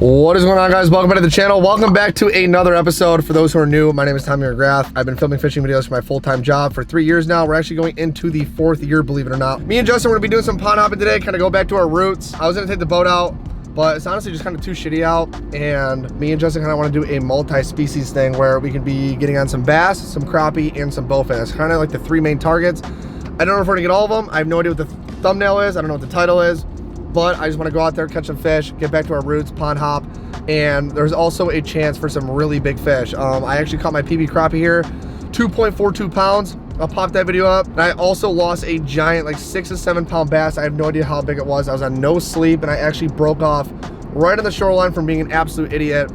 What is going on, guys? Welcome back to the channel. Welcome back to another episode. For those who are new, my name is Tommy McGrath. I've been filming fishing videos for my full-time job for 3 years now. We're actually going into the 4th year, believe it or not. Me and Justin are gonna be doing some pond hopping today, kind of go back to our roots. I was gonna take the boat out, but it's honestly just kind of too shitty out, and me and Justin kind of want to do a multi-species thing where we can be getting on some bass, some crappie, and some bowfin. It's kind of like the 3 main targets. I don't know if we're gonna get all of them. I have no idea what the thumbnail is. I don't know what the title is, but I just want to go out there, catch some fish, get back to our roots, pond hop, and there's also a chance for some really big fish. I actually caught my PB crappie here, 2.42 pounds. I'll pop that video up. And I also lost a giant, like 6 to 7 pound bass. I have no idea how big it was. I was on no sleep, and I actually broke off right on the shoreline from being an absolute idiot.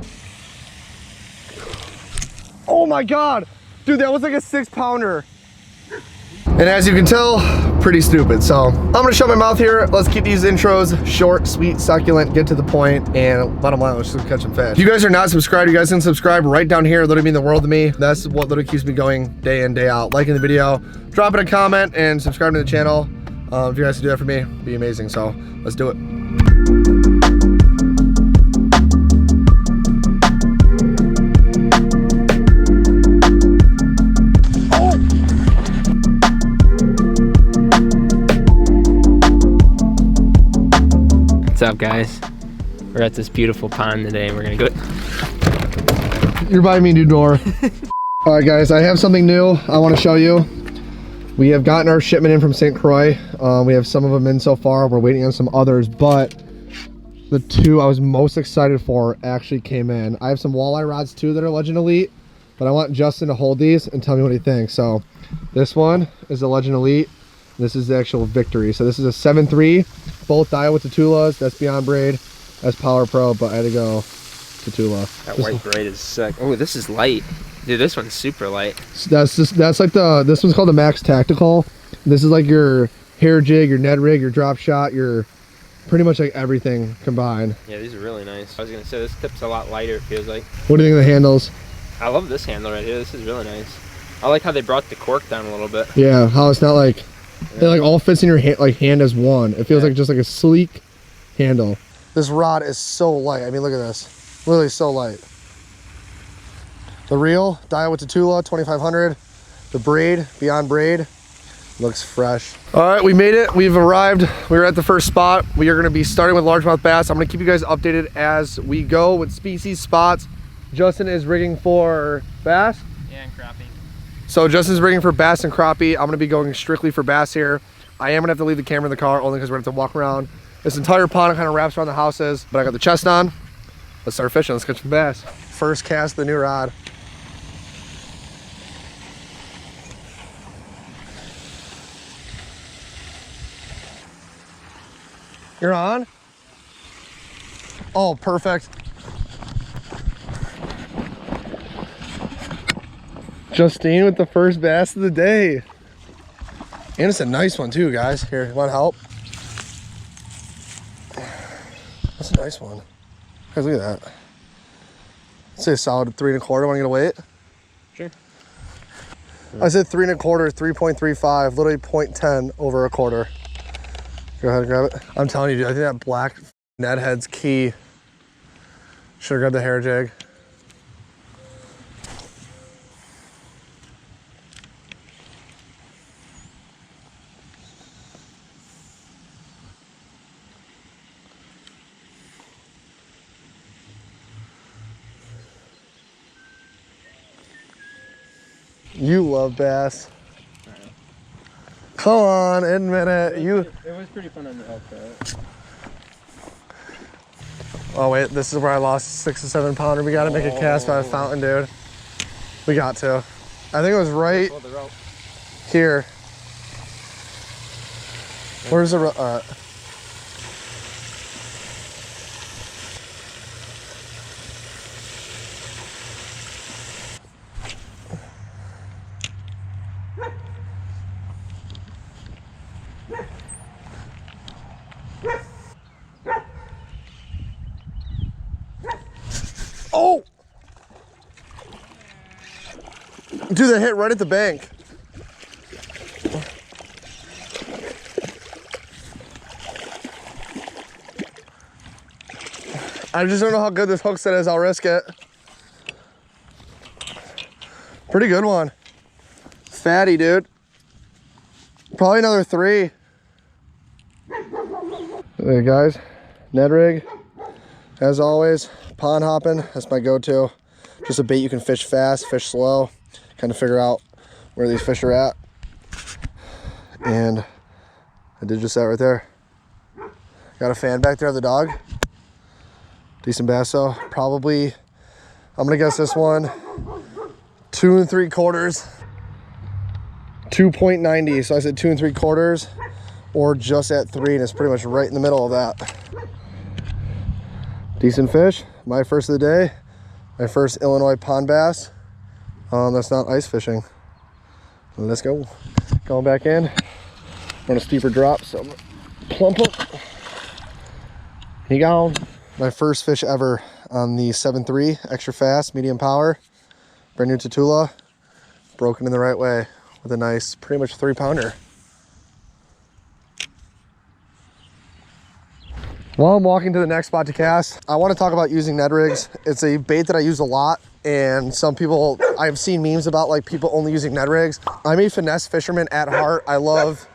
Oh my God, dude, that was like a 6 pounder. And as you can tell, pretty stupid. So I'm gonna shut my mouth here. Let's keep these intros short, sweet, succulent, get to the point, and bottom line, let's just catch some fish. If you guys are not subscribed, you guys can subscribe right down here. It literally mean the world to me. That's what literally keeps me going day in, day out. Liking the video, dropping a comment, and subscribing to the channel. If you guys do that for me, it'd be amazing. So let's do it. What's up, guys? We're at this beautiful pond today and we're gonna go. You're buying me a new door. All right, guys, I have something new I want to show you. We have gotten our shipment in from St. Croix. We have some of them in so far. We're waiting on some others, but the 2 I was most excited for actually came in. I have some walleye rods too that are Legend Elite, but I want Justin to hold these and tell me what he thinks. So this one is the Legend Elite. This is the actual Victory. So this is a 7.3, both Daiwa with Tutulas. That's Beyond Braid. That's Power Pro, but I had to go Tutula. That white braid is sick. Oh, this is light. Dude, this one's super light. So that's like this one's called the Max Tactical. This is like your hair jig, your Ned rig, your drop shot, your pretty much like everything combined. Yeah, these are really nice. I was gonna say this tip's a lot lighter, it feels like. What do you think of the handles? I love this handle right here. This is really nice. I like how they brought the cork down a little bit. Yeah, how it's not like it like all fits in your hand, like hand as one. It feels like just like a sleek handle. This rod is so light. I mean, look at this. Literally so light. The reel, Daiwa Tutula, 2500. The braid, Beyond Braid, looks fresh. All right, we made it. We've arrived. We were at the first spot. We are gonna be starting with largemouth bass. I'm gonna keep you guys updated as we go with species, spots. Justin is rigging for bass. Yeah, and crappie. So Justin's rigging for bass and crappie. I'm gonna be going strictly for bass here. I am gonna have to leave the camera in the car only because we're gonna have to walk around. This entire pond kind of wraps around the houses, but I got the chest on. Let's start fishing, let's catch some bass. First cast of the new rod. You're on? Oh, perfect. Justine with the first bass of the day. And it's a nice one too, guys. Here, you want help? That's a nice one. Guys, look at that. I'd say a solid 3 1/4. Want to get a weight? Sure. I said 3 1/4, 3.35, literally 0.10 over a quarter. Go ahead and grab it. I'm telling you, dude, I think that black Ned head's key. Should have grabbed the hair jig. You love bass. Come on, admit it. It was pretty fun on the outfit. Oh wait, this is where I lost a 6 to 7 pounder. We gotta make a cast by a fountain, dude. We got to. I think it was right here. Where's the rope? All right. Oh! Dude, that hit right at the bank. I just don't know how good this hook set is. I'll risk it. Pretty good one. Fatty, dude. Probably another 3. There, guys. Ned rig. As always, pond hopping. That's my go-to. Just a bait you can fish fast, fish slow. Kind of figure out where these fish are at. And I did just that right there. Got a fan back there of the dog. Decent bass though. Probably, I'm gonna guess this one, 2 3/4. 2.90, so I said 2 3/4 or just at 3, and it's pretty much right in the middle of that. Decent fish, my first of the day, my first Illinois pond bass. That's not ice fishing. Let's go. Going back in, on a steeper drop, so I'm gonna plump him. He gone. My first fish ever on the 7.3, extra fast, medium power, brand new Tatula, broken in the right way with a nice, pretty much 3-pounder. While I'm walking to the next spot to cast, I want to talk about using Ned rigs. It's a bait that I use a lot, and some people, I've seen memes about like people only using Ned rigs. I'm a finesse fisherman at heart. I love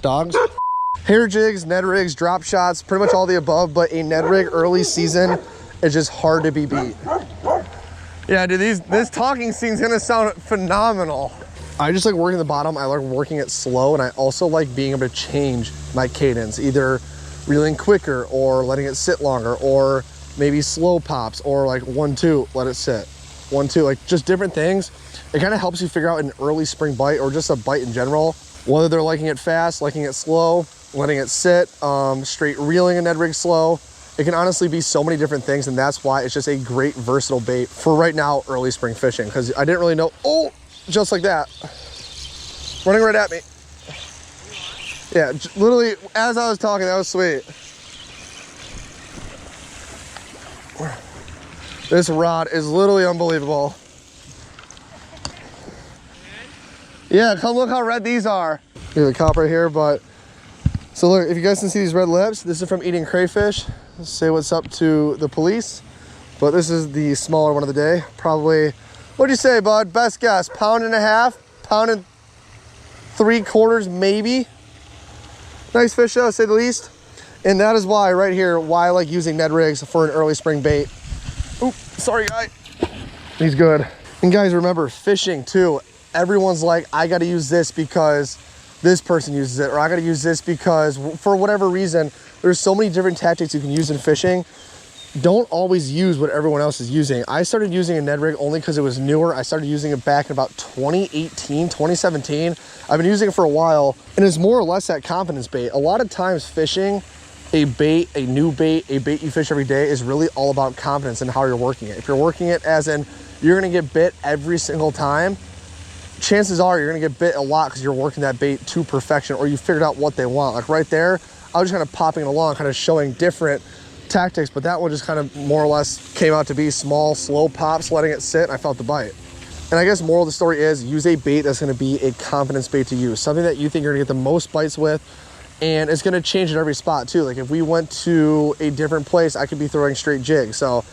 dogs. Hair jigs, Ned rigs, drop shots, pretty much all the above, but a Ned rig early season is just hard to be beat. Yeah, dude, this talking scene's gonna sound phenomenal. I just like working the bottom. I like working it slow, and I also like being able to change my cadence, either reeling quicker or letting it sit longer, or maybe slow pops, or like 1-2, let it sit. 1-2, like just different things. It kind of helps you figure out an early spring bite or just a bite in general, whether they're liking it fast, liking it slow, letting it sit, straight reeling a Ned rig slow. It can honestly be so many different things, and that's why it's just a great versatile bait for right now early spring fishing, because I didn't really know. Oh, just like that, running right at me. Yeah, literally as I was talking, that was sweet. This rod is literally unbelievable. Yeah, come look how red these are. Here's the cop right here, but so look, if you guys can see these red lips, this is from eating crayfish. Say what's up to the police. But this is the smaller one of the day. Probably, what'd you say, bud? Best guess, 1.5 pounds, 1.75 pounds maybe. Nice fish though, to say the least. And that is why, right here, why I like using Ned rigs for an early spring bait. Oop, sorry guy. He's good. And guys, remember, fishing too. Everyone's like, I gotta use this because this person uses it, or I gotta use this because for whatever reason. There's so many different tactics you can use in fishing. Don't always use what everyone else is using. I started using a Ned rig only because it was newer. I started using it back in about 2018, 2017. I've been using it for a while, and it's more or less that confidence bait. A lot of times fishing a bait, a new bait, a bait you fish every day is really all about confidence and how you're working it. If you're working it as in you're gonna get bit every single time, chances are you're gonna get bit a lot because you're working that bait to perfection, or you figured out what they want. Like right there, I was just kind of popping it along, kind of showing different tactics, but that one just kind of more or less came out to be small, slow pops, letting it sit, and I felt the bite. And I guess moral of the story is use a bait that's gonna be a confidence bait to use, something that you think you're gonna get the most bites with, and it's gonna change at every spot too. Like if we went to a different place, I could be throwing straight jigs. So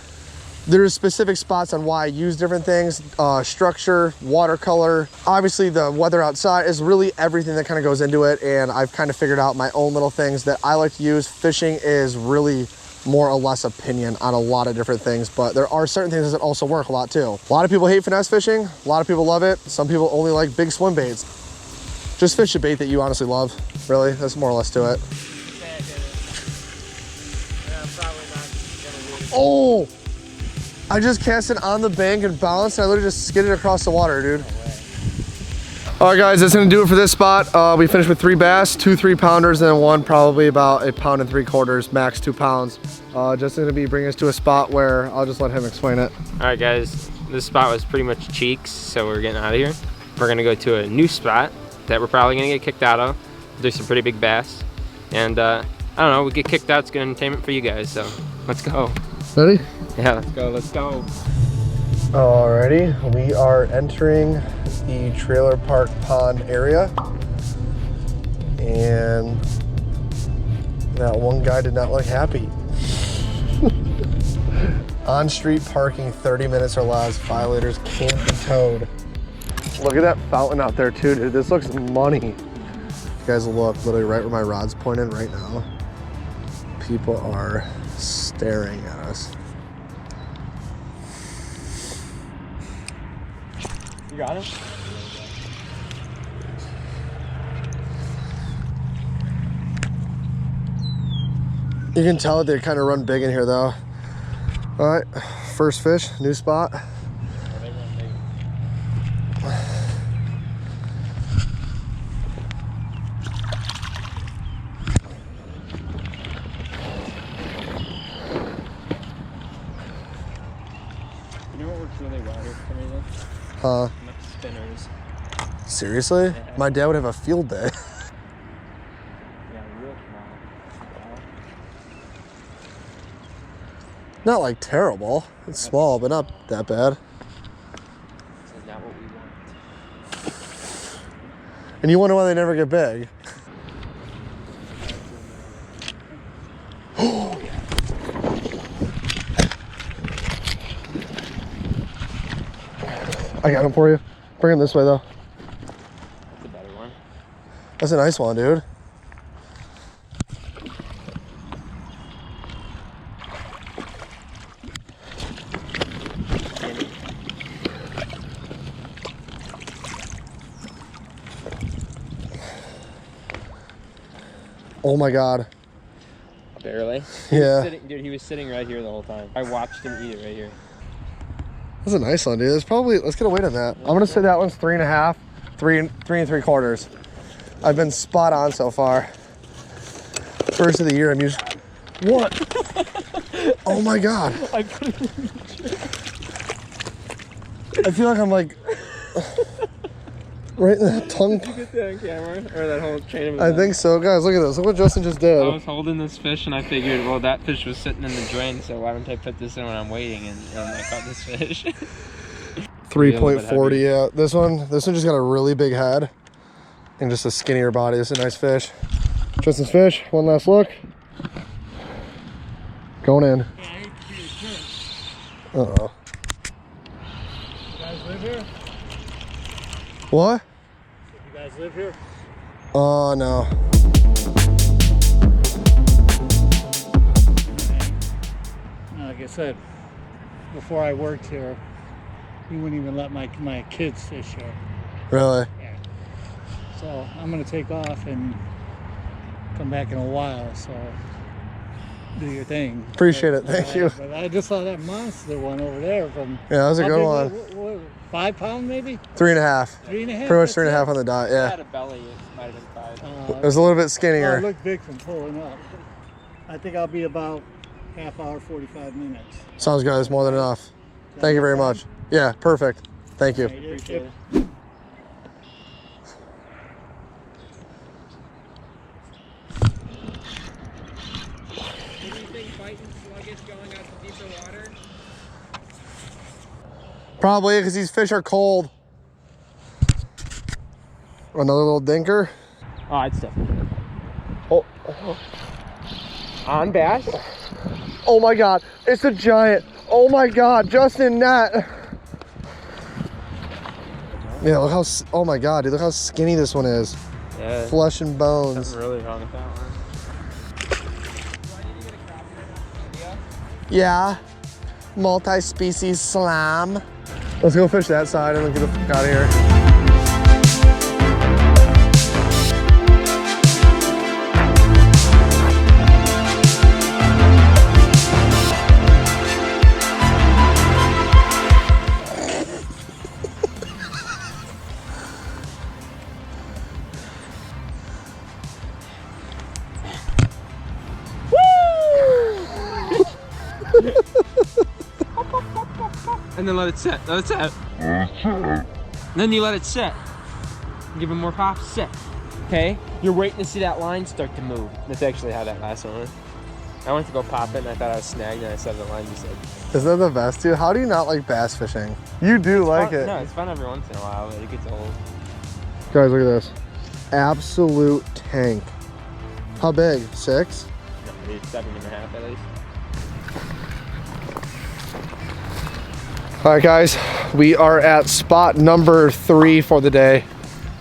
there's specific spots on why I use different things, structure, watercolor. Obviously the weather outside is really everything that kind of goes into it, and I've kind of figured out my own little things that I like to use. Fishing is really more or less opinion on a lot of different things, but there are certain things that also work a lot too. A lot of people hate finesse fishing, a lot of people love it. Some people only like big swim baits. Just fish a bait that you honestly love, really. That's more or less to it. Oh! I just cast it on the bank and balanced, and I literally just skidded across the water, dude. All right, guys, that's gonna do it for this spot. We finished with 3 bass, 2 3-pounders, and one probably about 1.75 pounds, max 2 pounds. Just gonna be bringing us to a spot where I'll just let him explain it. All right, guys, this spot was pretty much cheeks, so we're getting out of here. We're gonna go to a new spot that we're probably gonna get kicked out of. There's some pretty big bass, and I don't know, we get kicked out, it's good entertainment for you guys, so let's go. Ready? Yeah, let's go, let's go. Alrighty, we are entering the trailer park pond area, and that one guy did not look happy. On street parking 30 minutes or less, violators can't be towed. Look at that fountain out there too, dude. This looks money. You guys look literally right where my rod's pointed right now. People are staring at us. You got him? You can tell they kind of run big in here though. All right, first fish, new spot. You know what works really well here for me though? Huh? Spinners. Seriously? Yeah. My dad would have a field day. Yeah, real small. Not like terrible. It's small, but not that bad. This is not what we want. And you wonder why they never get big. I got him for you. Bring him this way though. That's a better one. That's a nice one, dude. Oh my God. Barely. Yeah. Dude, he was sitting right here the whole time. I watched him eat it right here. That's a nice one, dude. There's probably, let's get a weight on that. I'm gonna say that one's 3.5, 3 3/4. I've been spot on so far. First of the year, I'm usually, what? Oh my God. I put it in I feel like I'm like, right in the tongue. Did you get that on camera? Or that whole chain of I events? think so. Guys, look at this. Look what Justin just did. I was holding this fish and I figured, well, that fish was sitting in the drain, so why don't I put this in when I'm waiting? And I caught this fish. 3.40, yeah. This one just got a really big head and just a skinnier body. This is a nice fish. Justin's fish, one last look. Going in. Uh-oh. You guys live here? What? You guys live here? Oh, no. Like I said, before I worked here, he wouldn't even let my kids fish here. Really? Yeah. So I'm gonna take off and come back in a while. So do your thing. Appreciate it. Thank you. But I just saw that monster one over there from. Yeah, that was a how good big one. What, 5 pound maybe? 3.5. 3.5. Pretty much that's 3.5 it? on the dot, If it yeah. had a belly, it might have been 5. It was a little bit Oh, it skinnier. looked big from pulling up. I think I'll be about half hour, 45 minutes. Sounds good. It's more than enough. Thank you very much. Yeah, perfect. Thank you. Appreciate it. Do you think fighting sluggish going out to deeper water? Probably because these fish are cold. Another little dinker. Oh, I'd stuff it. Oh, On bass? oh my God. It's a giant. Oh my God. Justin, net. Yeah, look how, oh my God, dude. Look how skinny this one is. Yeah. Flesh and bones. Something really wrong with that one. Yeah. Multi-species slam. Let's go fish that side and then get the fuck out of here. And then let it set. Let it set. Then you let it set. Give it more pop. Set. Okay. You're waiting to see that line start to move. That's actually how that last one went. I went to go pop it and I thought I was snagged and I set the line just like. Isn't that the best, dude? How do you not like bass fishing? You do like fun. it. No, it's fun every once in a while, but it gets old. Guys, look at this. Absolute tank. How big? 6? No, maybe 7.5 at least. All right, guys, we are at spot number 3 for the day.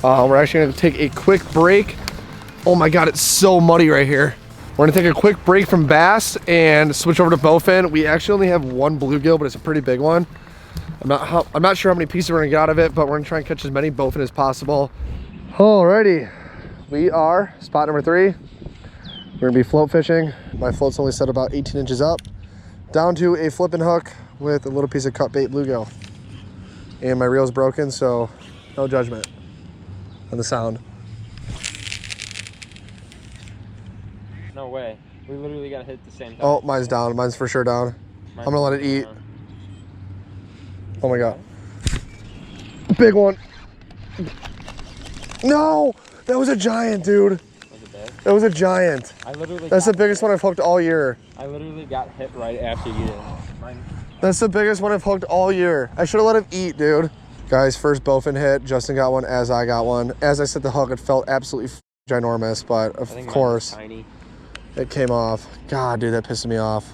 We're actually gonna take a quick break. Oh my God, it's so muddy right here. We're gonna take a quick break from bass and switch over to bowfin. We actually only have one bluegill, but it's a pretty big one. I'm not sure how many pieces we're gonna get out of it, but we're gonna try and catch as many bowfin as possible. Alrighty, we are spot number 3. We're gonna be float fishing. My float's only set about 18 inches up, down to a flipping hook with a little piece of cut bait bluegill. And my reel's broken, so no judgment on the sound. No way. We literally got hit at the same time. Oh, mine's down. Mine's for sure down. I'm gonna let it eat. Oh my God. Big one. No, that was a giant, dude. Was it big? That was a giant. That's the biggest one I've hooked all year. I literally got hit right after you did. That's the biggest one I've hooked all year. I should have let him eat, dude. Guys, first bowfin hit. Justin got one as I got one. As I set the hook, it felt absolutely ginormous, but of course, tiny. It came off. God, dude, that pissed me off.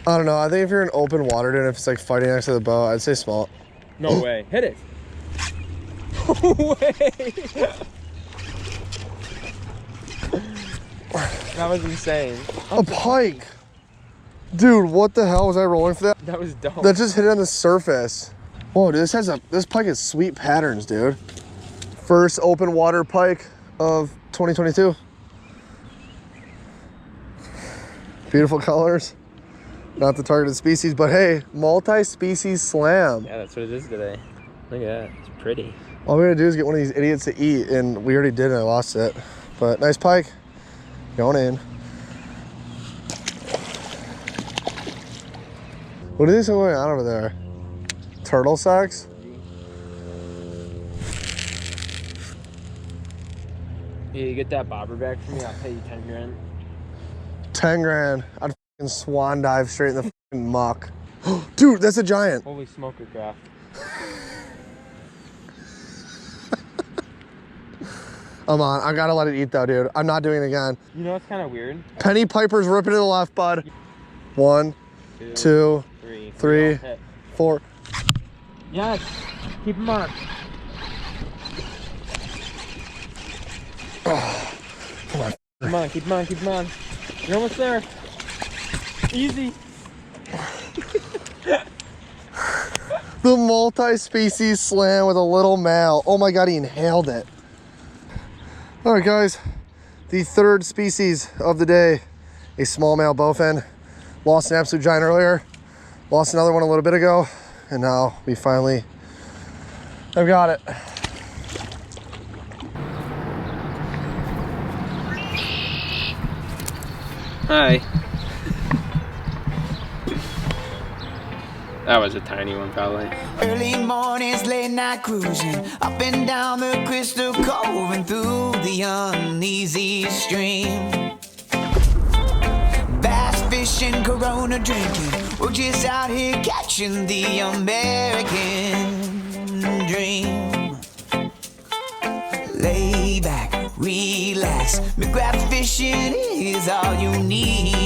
I don't know. I think if you're in open water, dude, if it's like fighting next to the boat, I'd say small. No way. Hit it. No way. That was insane. A pike. Dude, what the hell was I rolling for that? That was dope. That just hit it on the surface. Whoa, dude, this pike has sweet patterns, dude. First open water pike of 2022. Beautiful colors. Not the targeted species, but hey, multi-species slam. Yeah, that's what it is today. Look at that. It's pretty. All we gotta do is get one of these idiots to eat, and we already did and I lost it. But nice pike. Going in. What is going on over there? Turtle sex? Yeah, you get that bobber back for me, I'll pay you 10 grand. 10 grand. I'd fucking swan dive straight in the fucking muck. Dude, that's a giant. Holy smoker craft. I'm on. I gotta let it eat though, dude. I'm not doing it again. You know what's kind of weird? Penny Piper's ripping to the left, bud. 1, 2, 3, 4. Yes. Keep him on. Oh, come on. Come on, keep him on, keep him on. You're almost there. Easy. The multi-species slam with a little male. Oh my God, he inhaled it. All right, guys. The third species of the day, a small male bowfin. Lost an absolute giant earlier. Lost another one a little bit ago. And now we finally have got it. Hi. That was a tiny one, probably. Early mornings, late night cruising, up and down the Crystal Cove and through the uneasy stream. Bass fishing, Corona drinking, we're just out here catching the American dream. Lay back, relax, McGrath fishing is all you need.